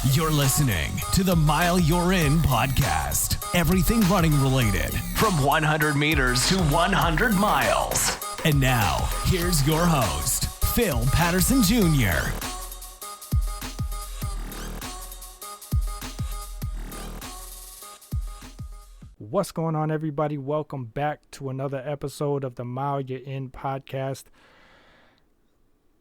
You're listening to the Mile You're In podcast. Everything running related from 100 meters to 100 miles. And now, here's your host, Phil Patterson Jr. What's going on, everybody? Welcome back to another episode of the Mile You're In podcast.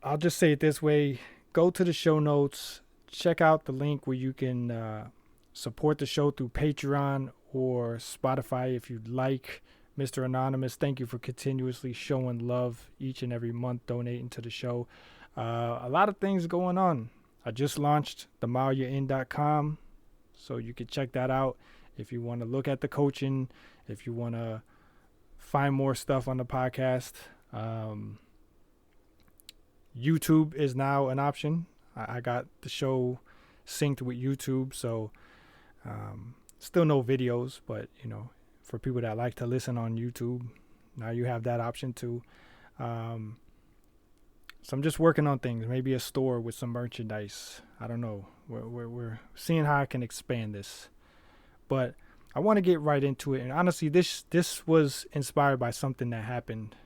I'll just say it this way. Go to the show notes. Check out the link where you can support the show through Patreon or Spotify if you'd like. Mr. Anonymous, thank you for continuously showing love each and every month, donating to the show. A lot of things going on. I just launched themileyourin.com, so you can check that out if you want to look at the coaching, if you want to find more stuff on the podcast. YouTube is now an option. I got the show synced with YouTube, so still no videos, but for people that like to listen on YouTube, now you have that option too. So I'm just working on things, maybe a store with some merchandise. I don't know. We're seeing how I can expand this, but I want to get right into it. And honestly, this was inspired by something that happened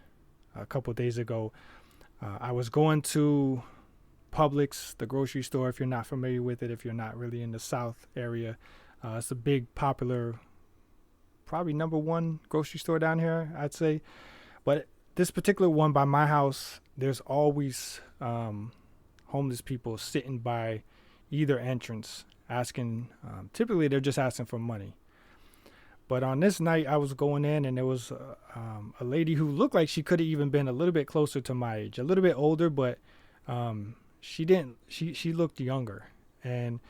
a couple of days ago. I was going to Publix, the grocery store, if you're not familiar with it, if you're not really in the South area. It's a big, popular, probably number one grocery store down here, I'd say. But this particular one by my house, there's always homeless people sitting by either entrance asking, typically they're just asking for money. But on this night, I was going in, and there was a lady who looked like she could have even been a little bit closer to my age, a little bit older, but she looked younger. And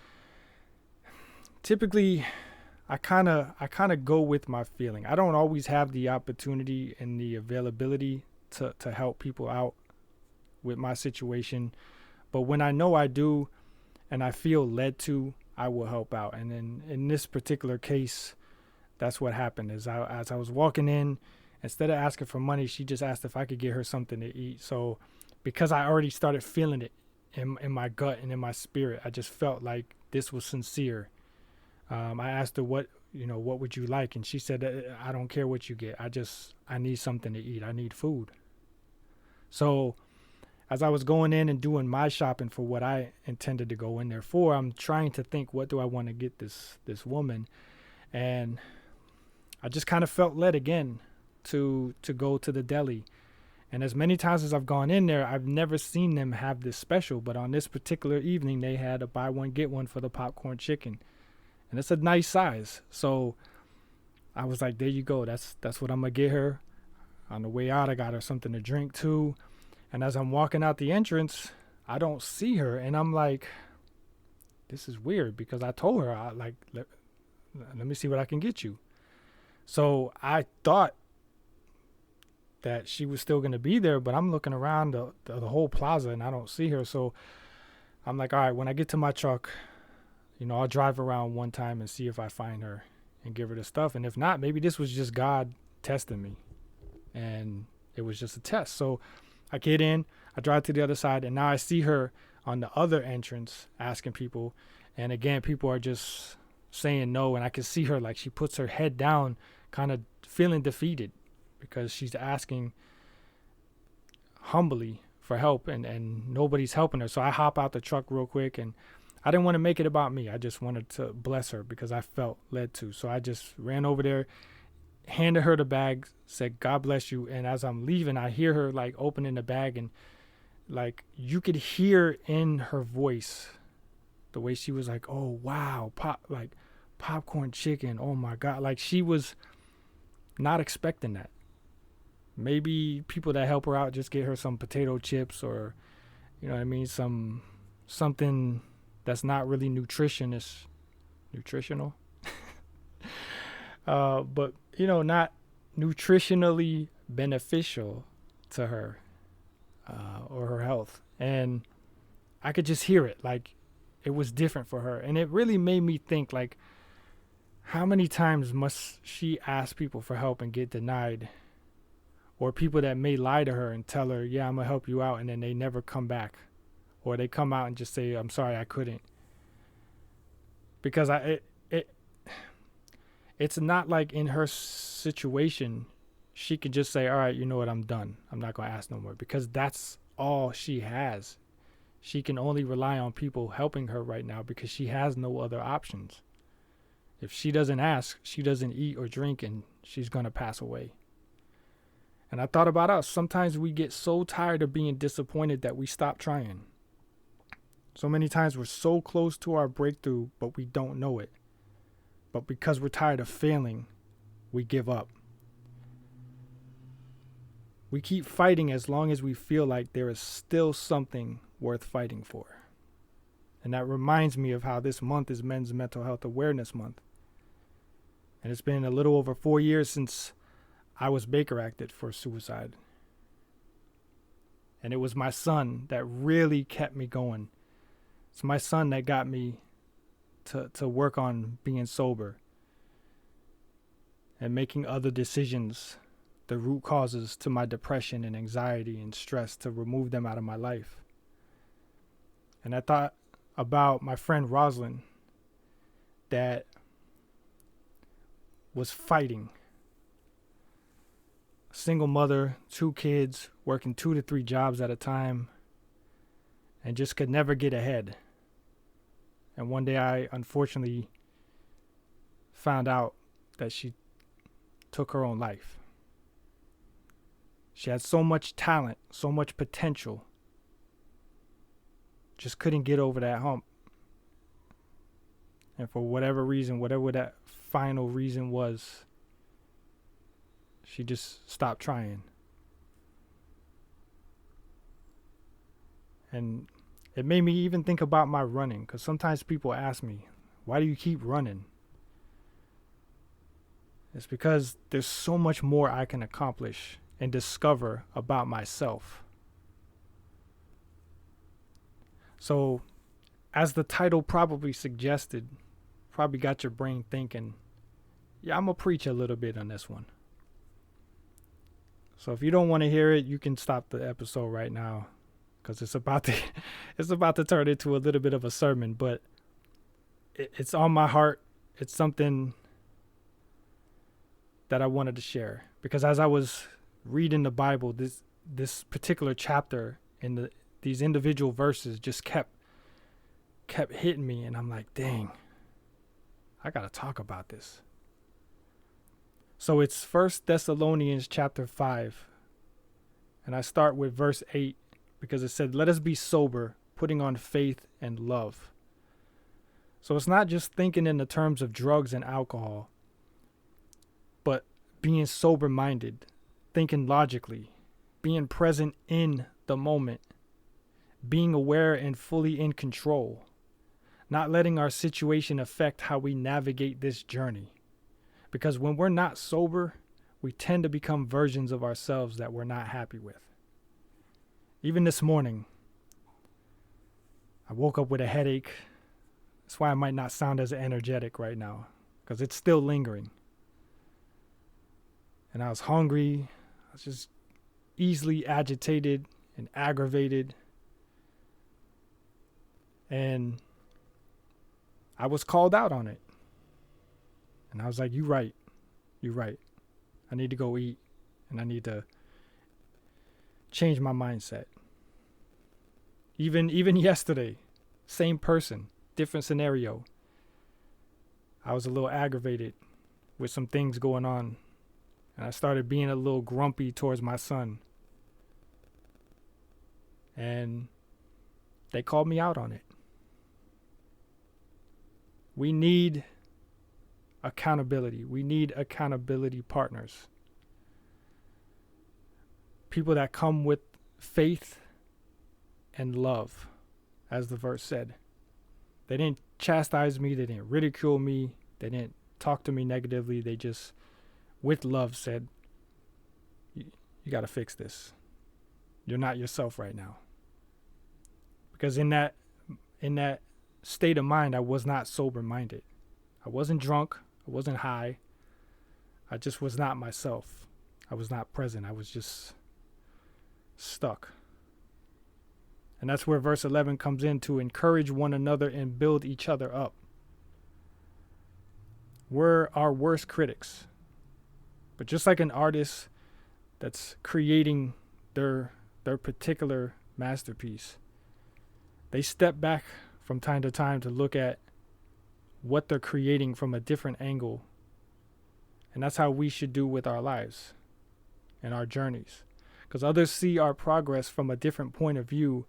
typically I kind of go with my feeling. I don't always have the opportunity and the availability to help people out with my situation, but when I know I do and I feel led to, I will help out. And in this particular case, that's what happened. As I was walking in, instead of asking for money, she just asked if I could get her something to eat. So because I already started feeling it in my gut and in my spirit, I just felt like this was sincere. I asked her, what would you like? And she said, I don't care what you get. I need something to eat. I need food. So as I was going in and doing my shopping for what I intended to go in there for, I'm trying to think, what do I want to get this woman? And I just kind of felt led again to go to the deli. And as many times as I've gone in there, I've never seen them have this special. But on this particular evening, they had a buy one, get one for the popcorn chicken. And it's a nice size. So I was like, there you go. That's what I'm going to get her. On the way out, I got her something to drink too. And as I'm walking out the entrance, I don't see her. And I'm like, this is weird, because I told her, let me see what I can get you. So I thought that she was still going to be there, but I'm looking around the whole plaza and I don't see her. So I'm like, all right, when I get to my truck, I'll drive around one time and see if I find her and give her the stuff. And if not, maybe this was just God testing me and it was just a test. So I get in, I drive to the other side, and now I see her on the other entrance asking people. And again, people are just saying no, and I can see her, like, she puts her head down, kind of feeling defeated, because she's asking humbly for help, and nobody's helping her. So I hop out the truck real quick, and I didn't want to make it about me. I just wanted to bless her because I felt led to. So I just ran over there, handed her the bag, said, God bless you. And as I'm leaving, I hear her like opening the bag, and like you could hear in her voice the way she was like, oh, wow, popcorn chicken. Oh my God. Like she was not expecting that. Maybe people that help her out just get her some potato chips, or, something that's not really nutritional, but not nutritionally beneficial to her, or her health. And I could just hear it, like it was different for her. And it really made me think, like, how many times must she ask people for help and get denied? Or people that may lie to her and tell her, yeah, I'm gonna help you out, and then they never come back. Or they come out and just say, I'm sorry, I couldn't. because it's not like in her situation she could just say, all right, you know what, I'm done. I'm not going to ask no more, because that's all she has. She can only rely on people helping her right now because she has no other options. If she doesn't ask, she doesn't eat or drink, and she's going to pass away. And I thought about us. Sometimes we get so tired of being disappointed that we stop trying. So many times we're so close to our breakthrough, but we don't know it. But because we're tired of failing, we give up. We keep fighting as long as we feel like there is still something worth fighting for. And that reminds me of how this month is Men's Mental Health Awareness Month. And it's been a little over 4 years since I was Baker acted for suicide. And it was my son that really kept me going. It's my son that got me to work on being sober and making other decisions, the root causes to my depression and anxiety and stress, to remove them out of my life. And I thought about my friend Rosalind that was fighting. Single mother, 2 kids, working 2 to 3 jobs at a time, and just could never get ahead. And one day I unfortunately found out that she took her own life. She had so much talent, so much potential, just couldn't get over that hump. And for whatever reason, whatever that final reason was, she just stopped trying. And it made me even think about my running, because sometimes people ask me, why do you keep running? It's because there's so much more I can accomplish and discover about myself. So, as the title probably suggested, probably got your brain thinking, yeah, I'm going to preach a little bit on this one. So if you don't want to hear it, you can stop the episode right now, because it's about to turn into a little bit of a sermon, but it's on my heart. It's something that I wanted to share, because as I was reading the Bible, this particular chapter in these individual verses just kept hitting me, and I'm like, dang, I got to talk about this. So it's 1 Thessalonians chapter 5, and I start with verse 8, because it said, let us be sober, putting on faith and love. So it's not just thinking in the terms of drugs and alcohol, but being sober-minded, thinking logically, being present in the moment, being aware and fully in control, not letting our situation affect how we navigate this journey. Because when we're not sober, we tend to become versions of ourselves that we're not happy with. Even this morning, I woke up with a headache. That's why I might not sound as energetic right now, because it's still lingering. And I was hungry. I was just easily agitated and aggravated. And I was called out on it. And I was like, you're right. I need to go eat, and I need to change my mindset. Even yesterday, same person, different scenario. I was a little aggravated with some things going on, and I started being a little grumpy towards my son. And they called me out on it. We need accountability. We need accountability partners. People that come with faith and love, as the verse said. They didn't chastise me. They didn't ridicule me. They didn't talk to me negatively. They just, with love, said, you got to fix this. You're not yourself right now. Because in that state of mind, I was not sober-minded. I wasn't drunk. I wasn't high. I just was not myself. I was not present. I was just stuck. And that's where verse 11 comes in, to encourage one another and build each other up. we're our worst critics. But just like an artist that's creating their particular masterpiece, they step back from time to time to look at what they're creating from a different angle. And that's how we should do with our lives and our journeys. Because others see our progress from a different point of view.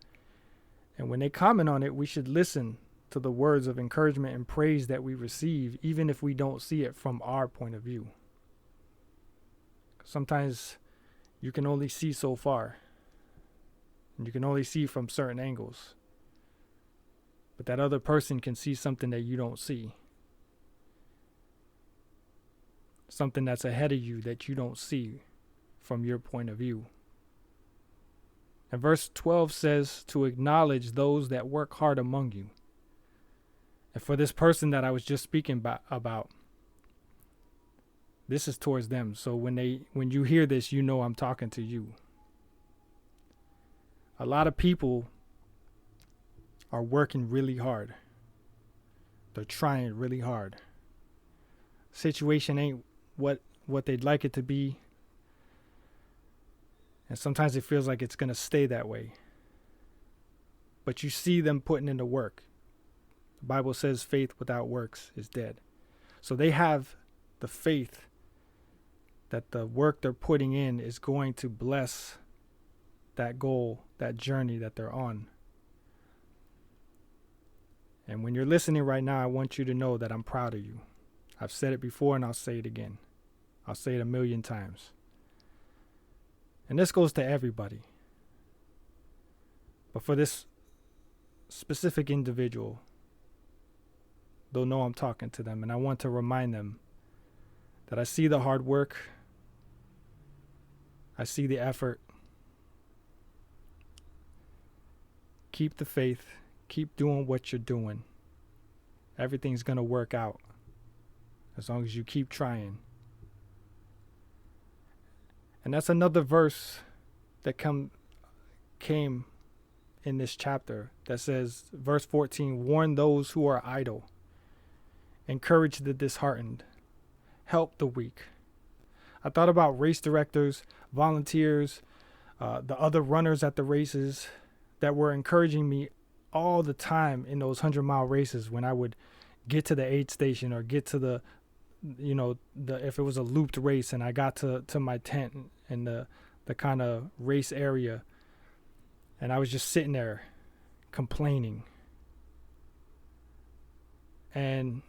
And when they comment on it, we should listen to the words of encouragement and praise that we receive, even if we don't see it from our point of view. Sometimes you can only see so far. And you can only see from certain angles. But that other person can see something that you don't see. Something that's ahead of you that you don't see from your point of view. And verse 12 says to acknowledge those that work hard among you. And for this person that I was just speaking about, this is towards them. So when you hear this, you know I'm talking to you. A lot of people are working really hard. They're trying really hard. Situation ain't what they'd like it to be. And sometimes it feels like it's going to stay that way. But you see them putting in the work. The Bible says faith without works is dead. So they have the faith that the work they're putting in is going to bless that goal, that journey that they're on. And when you're listening right now, I want you to know that I'm proud of you. I've said it before and I'll say it again. I'll say it 1,000,000 times. And this goes to everybody. But for this specific individual, they'll know I'm talking to them. And I want to remind them that I see the hard work. I see the effort. Keep the faith. Keep doing what you're doing. Everything's going to work out as long as you keep trying. And that's another verse that came in this chapter that says, verse 14, warn those who are idle, encourage the disheartened, help the weak. I thought about race directors, volunteers, the other runners at the races that were encouraging me all the time in those 100-mile races when I would get to the aid station or get to the if it was a looped race and I got to my tent in the kind of race area and I was just sitting there complaining. And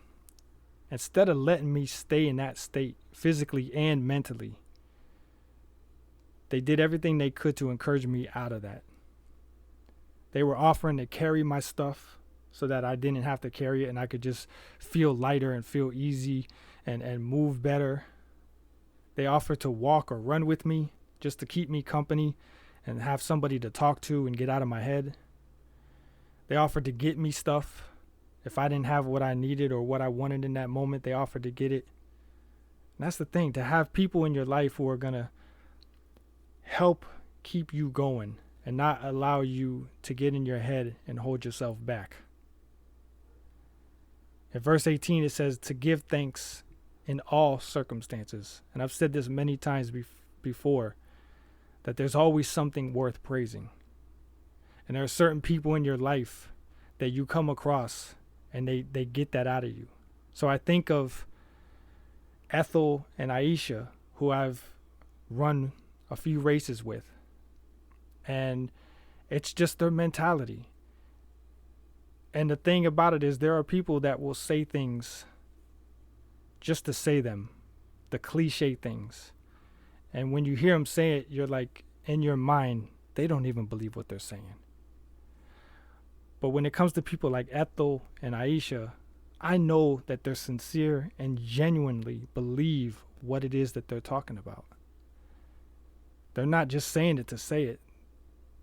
instead of letting me stay in that state physically and mentally, they did everything they could to encourage me out of that. They were offering to carry my stuff so that I didn't have to carry it and I could just feel lighter and feel easy and move better. They offered to walk or run with me just to keep me company and have somebody to talk to and get out of my head. They offered to get me stuff. If I didn't have what I needed or what I wanted in that moment, they offered to get it. And that's the thing, to have people in your life who are going to help keep you going and not allow you to get in your head and hold yourself back. In verse 18, it says to give thanks in all circumstances. And I've said this many times before, that there's always something worth praising. And there are certain people in your life that you come across and they get that out of you. So I think of Ethel and Aisha, who I've run a few races with. And it's just their mentality. And the thing about it is there are people that will say things just to say them, the cliche things. And when you hear them say it, you're like, in your mind, they don't even believe what they're saying. But when it comes to people like Ethel and Aisha, I know that they're sincere and genuinely believe what it is that they're talking about. They're not just saying it to say it.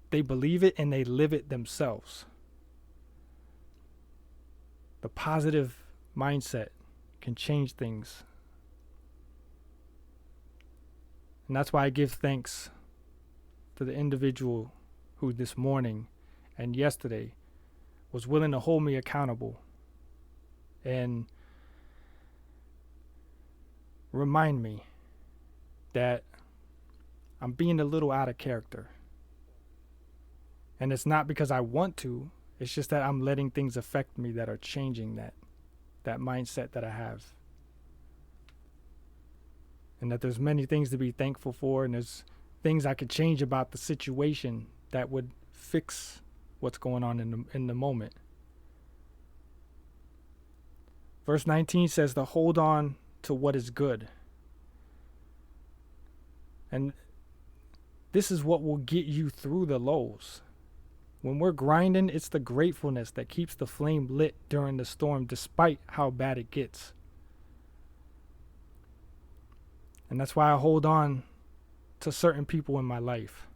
They believe it and they live it themselves. The positive mindset can change things. And that's why I give thanks to the individual who this morning and yesterday was willing to hold me accountable and remind me that I'm being a little out of character. And it's not because I want to, it's just that I'm letting things affect me that are changing that mindset that I have. And that there's many things to be thankful for, and there's things I could change about the situation that would fix what's going on in the moment. Verse 19 says to hold on to what is good. And this is what will get you through the lows. When we're grinding, it's the gratefulness that keeps the flame lit during the storm, despite how bad it gets. And that's why I hold on to certain people in my life.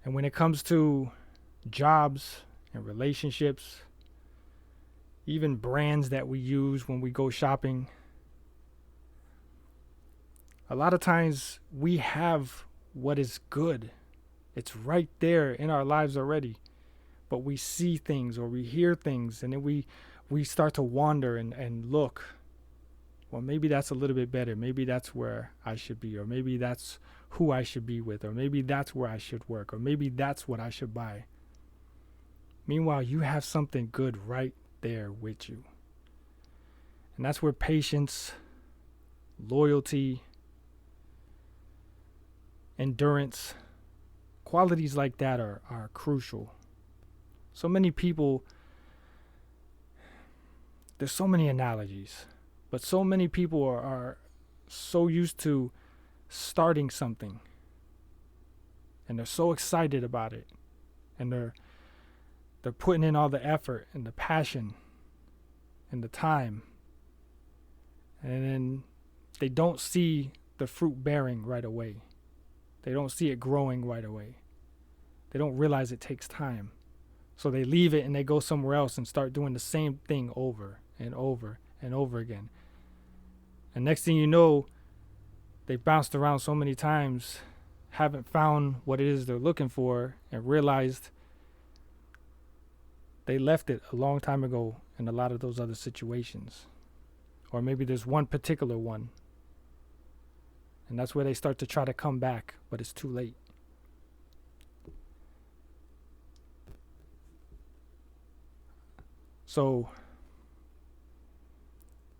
And when it comes to jobs and relationships, even brands that we use when we go shopping, a lot of times we have what is good. It's right there in our lives already. But we see things or we hear things, and then we start to wander and look. Well, maybe that's a little bit better. Maybe that's where I should be, or maybe that's who I should be with, or maybe that's where I should work, or maybe that's what I should buy. Meanwhile, you have something good right there with you. And that's where patience, loyalty, endurance, qualities like that are crucial. So many people, there's so many analogies, but so many people are so used to starting something, and they're so excited about it, and they're putting in all the effort and the passion and the time, and then they don't see the fruit bearing right away. They don't see it growing right away. They don't realize it takes time. So they leave it and they go somewhere else and start doing the same thing over and over and over again. And next thing you know, they've bounced around so many times, haven't found what it is they're looking for, and realized they left it a long time ago in a lot of those other situations. Or maybe there's one particular one, and that's where they start to try to come back, but it's too late. So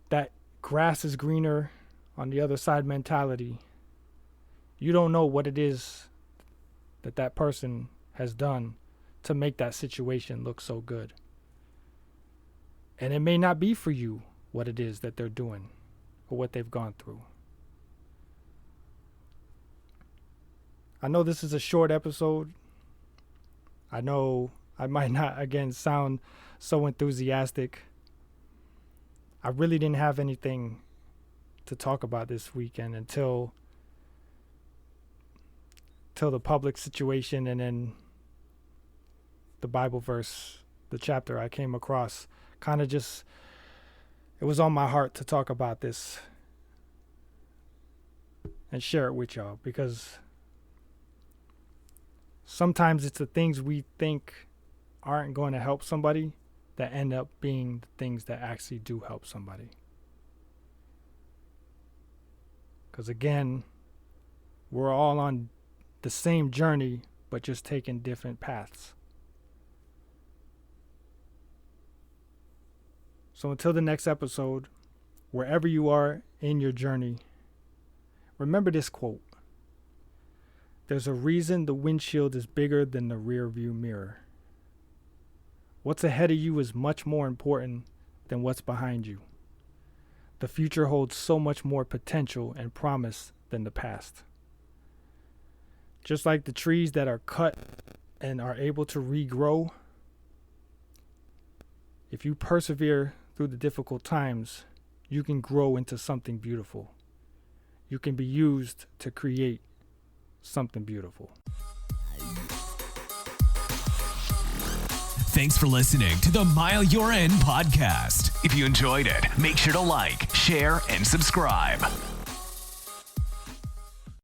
that grass is greener on the other side mentality, you don't know what it is that person has done to make that situation look so good. And it may not be for you what it is that they're doing or what they've gone through. I know this is a short episode. I know I might not, again, sound so enthusiastic. I really didn't have anything to talk about this weekend until the public situation, and then the Bible verse, the chapter I came across, kind of just, it was on my heart to talk about this and share it with y'all, because sometimes it's the things we think aren't going to help somebody that end up being the things that actually do help somebody. Because again, we're all on the same journey, but just taking different paths. So until the next episode, wherever you are in your journey, remember this quote. There's a reason the windshield is bigger than the rear view mirror. What's ahead of you is much more important than what's behind you. The future holds so much more potential and promise than the past. Just like the trees that are cut and are able to regrow, if you persevere through the difficult times, you can grow into something beautiful. You can be used to create something beautiful. Thanks for listening to the Mile You're In podcast. If you enjoyed it, make sure to like, share, and subscribe.